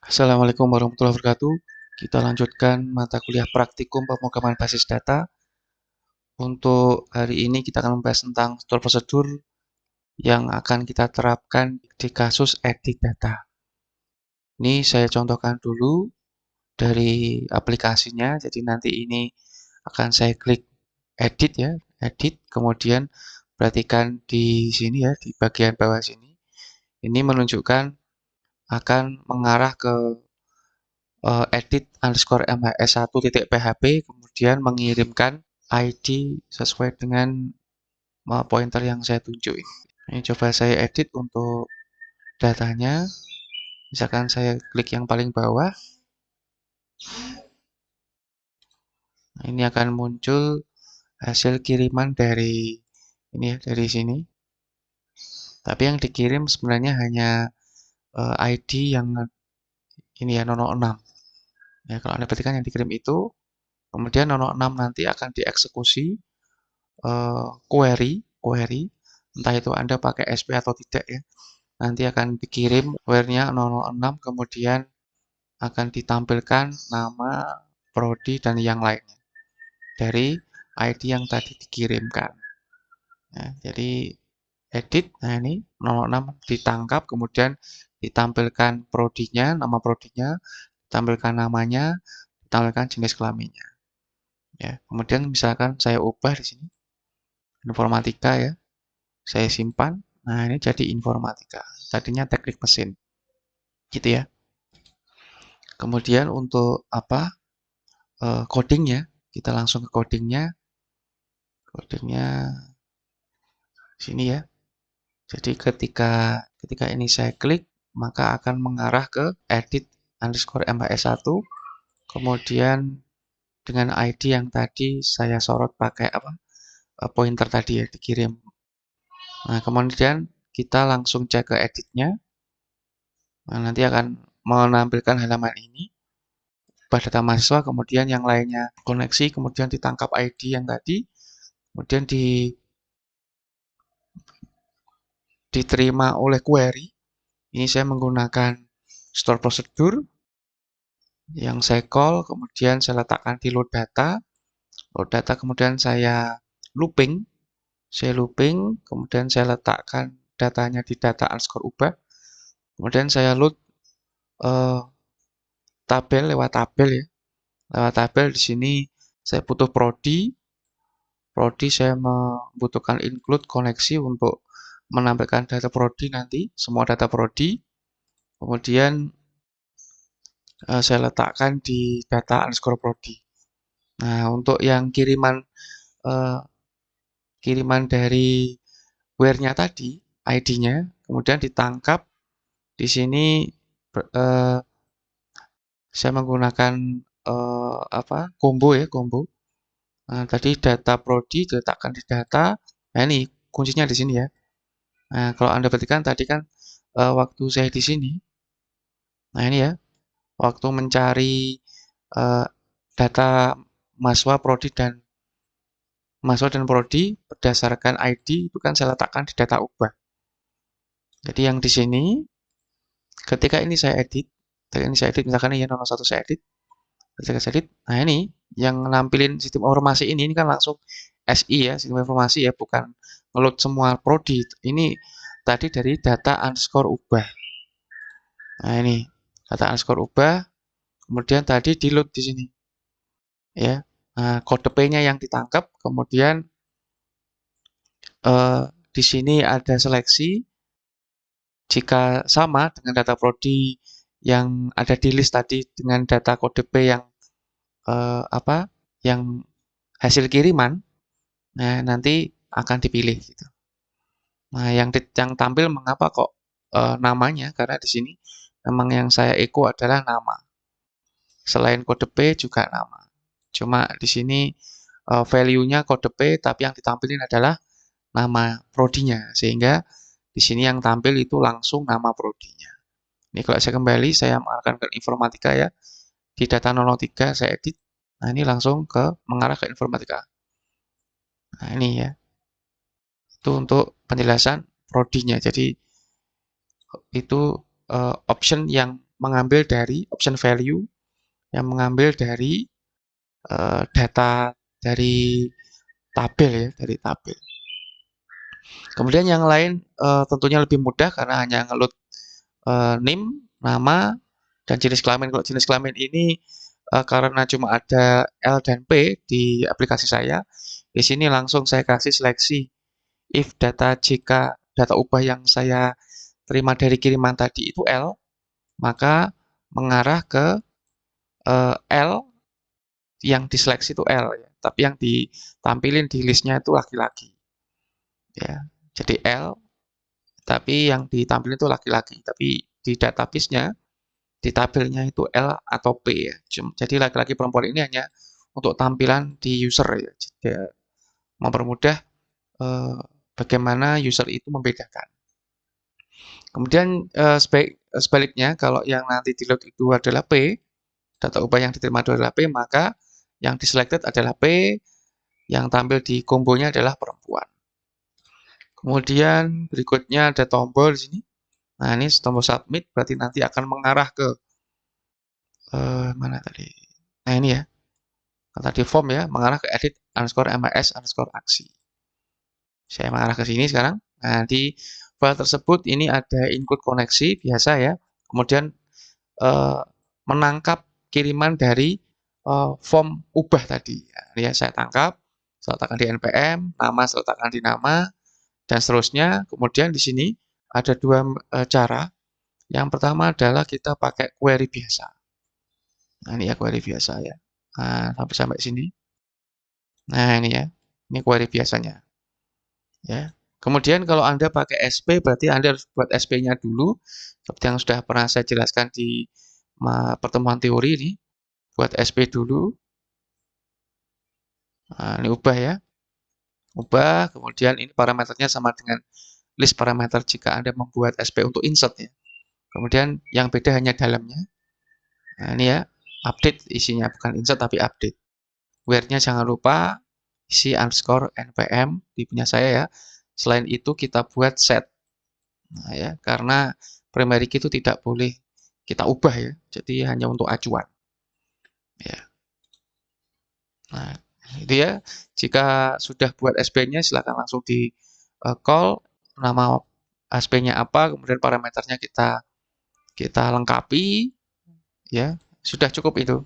Assalamualaikum warahmatullahi wabarakatuh. Kita lanjutkan mata kuliah praktikum pemrograman basis data. Untuk hari ini kita akan membahas tentang store prosedur yang akan kita terapkan di kasus edit data. Ini saya contohkan dulu dari aplikasinya. Jadi nanti ini akan saya klik edit ya, edit. Kemudian perhatikan di sini ya, di bagian bawah sini. Ini menunjukkan akan mengarah ke edit underscore mhs1.php, kemudian mengirimkan ID sesuai dengan pointer yang saya tunjuk ini. Ini coba saya edit untuk datanya. Misalkan saya klik yang paling bawah. Ini akan muncul hasil kiriman dari ini ya, dari sini. Tapi yang dikirim sebenarnya hanya ID yang ini ya 006. Ya, kalau Anda perhatikan yang dikirim itu, kemudian 006 nanti akan dieksekusi query, entah itu Anda pakai SP atau tidak ya. Nanti akan dikirim query-nya 006, kemudian akan ditampilkan nama, prodi, dan yang lainnya dari ID yang tadi dikirimkan. Nah, jadi edit, nah ini 006 ditangkap, kemudian ditampilkan prodinya, nama prodinya, ditampilkan namanya, ditampilkan jenis kelaminnya. Ya, kemudian misalkan saya ubah di sini informatika ya, saya simpan. Nah, ini jadi informatika. Tadinya teknik mesin. Gitu ya. Kemudian untuk apa? Codingnya, kita langsung ke codingnya. Codingnya sini ya. Jadi ketika ini saya klik, maka akan mengarah ke edit underscore mhs1. Kemudian dengan ID yang tadi saya sorot pakai apa? Pointer tadi ya, dikirim. Nah, kemudian kita langsung cek ke editnya. Nah, nanti akan menampilkan halaman ini. Data mahasiswa, kemudian yang lainnya koneksi, kemudian ditangkap ID yang tadi, kemudian diterima oleh query. Ini saya menggunakan store prosedur yang saya call, kemudian saya letakkan di load data kemudian saya looping, kemudian saya letakkan datanya di data underscore ubah, kemudian saya load eh, tabel lewat tabel ya, lewat tabel di sini saya butuh prodi saya membutuhkan include koneksi untuk menampilkan data prodi nanti, semua data prodi. Kemudian saya letakkan di data underscore prodi. Nah, untuk yang uh, kiriman dari where-nya tadi, ID-nya, kemudian ditangkap di sini uh, saya menggunakan apa? Combo. Nah, tadi data prodi diletakkan di data. Nah, ini kuncinya di sini ya. Nah, kalau Anda perhatikan tadi kan waktu saya di sini, nah ini ya, waktu mencari uh, data mahasiswa dan prodi berdasarkan ID itu kan saya letakkan di data ubah. Jadi yang di sini, ketika ini saya edit, misalkan ini ya 01 saya edit, ketika saya edit, nah ini yang nampilin sistem informasi ini kan langsung SI ya, sistem informasi ya, bukan ngeload semua prodi. Ini tadi dari data underscore ubah. Nah ini data underscore ubah, kemudian tadi di load di sini ya. Nah, kode P-nya yang ditangkap, kemudian di sini ada seleksi jika sama dengan data prodi yang ada di list tadi dengan data kode P yang apa? Yang hasil kiriman, nah nanti akan dipilih gitu. Nah, yang tampil mengapa kok namanya? Karena di sini memang yang saya echo adalah nama. Selain kode P juga nama. Cuma di sini value-nya kode P, tapi yang ditampilin adalah nama prodinya. Sehingga di sini yang tampil itu langsung nama prodinya. Ini kalau saya kembali, saya mengarahkan ke informatika ya. Di data 003 saya edit. Nah, ini langsung ke mengarah ke informatika. Nah, ini ya. Itu untuk penjelasan prodinya. Jadi, itu option yang mengambil dari option value, yang mengambil dari data dari tabel ya, dari tabel. Kemudian yang lain tentunya lebih mudah karena hanya ngeload NIM, nama, dan jenis kelamin. Kalau jenis kelamin ini karena cuma ada L dan P di aplikasi saya, di sini langsung saya kasih seleksi if jika data ubah yang saya terima dari kiriman tadi itu L, maka mengarah ke L yang diseleksi itu L, ya. Tapi yang ditampilin di listnya itu laki-laki. Ya, jadi L, tapi yang ditampilin itu laki-laki. Tapi di database-nya, di tabelnya itu L atau P ya. Jadi laki-laki perempuan ini hanya untuk tampilan di user ya. Jadi mempermudah bagaimana user itu membedakan. Kemudian sebaliknya kalau yang nanti di load itu adalah P, data ubah yang diterima adalah P, maka yang diselected adalah P, yang tampil di kombonya adalah perempuan. Kemudian berikutnya ada tombol di sini. Nah, ini tombol submit berarti nanti akan mengarah ke mana tadi? Nah, ini ya. Tadi form ya, mengarah ke edit underscore MAS underscore aksi. Saya mengarah ke sini sekarang. Nah, di file tersebut ini ada include koneksi biasa ya. Kemudian menangkap kiriman dari form ubah tadi. Ya, saya tangkap, saya letakkan di npm, nama saya letakkan di nama, dan seterusnya. Kemudian di sini ada dua cara. Yang pertama adalah kita pakai query biasa. Nah, ini ya query biasa ya. Nah, sampai sini. Nah, ini ya. Ini query biasanya. Ya. Kemudian kalau Anda pakai SP, berarti Anda harus buat SP-nya dulu. Seperti yang sudah pernah saya jelaskan di pertemuan teori ini. Buat SP dulu. Nah, ini ubah ya. Ubah, kemudian ini parameternya sama dengan list parameter jika Anda membuat SP untuk insert ya. Kemudian yang beda hanya dalamnya. Nah, ini ya, update isinya, bukan insert tapi update. Where-nya jangan lupa isi underscore npm di punya saya ya. Selain itu kita buat set. Nah, ya, karena primary key itu tidak boleh kita ubah ya. Jadi hanya untuk acuan. Ya. Nah, itu ya. Jika sudah buat SP-nya silakan langsung di call nama SP-nya apa, kemudian parameternya kita lengkapi ya. Sudah cukup itu.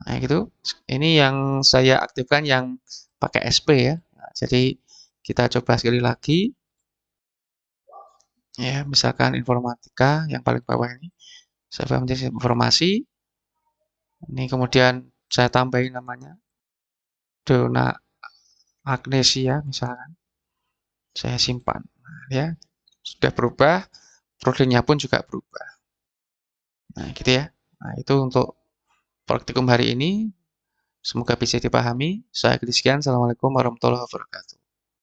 Nah, gitu. Ini yang saya aktifkan yang pakai SP ya. Nah, jadi kita coba sekali lagi. Ya, misalkan informatika yang paling bawah ini. Saya menjadi informasi. Ini kemudian saya tambahin namanya. Dona Agnesia misalkan. Saya simpan. Nah, ya, sudah berubah. Proteinnya pun juga berubah. Nah, gitu ya. Nah, itu untuk praktikum hari ini. Semoga bisa dipahami. Saya akhiri sekian. Assalamualaikum warahmatullahi wabarakatuh.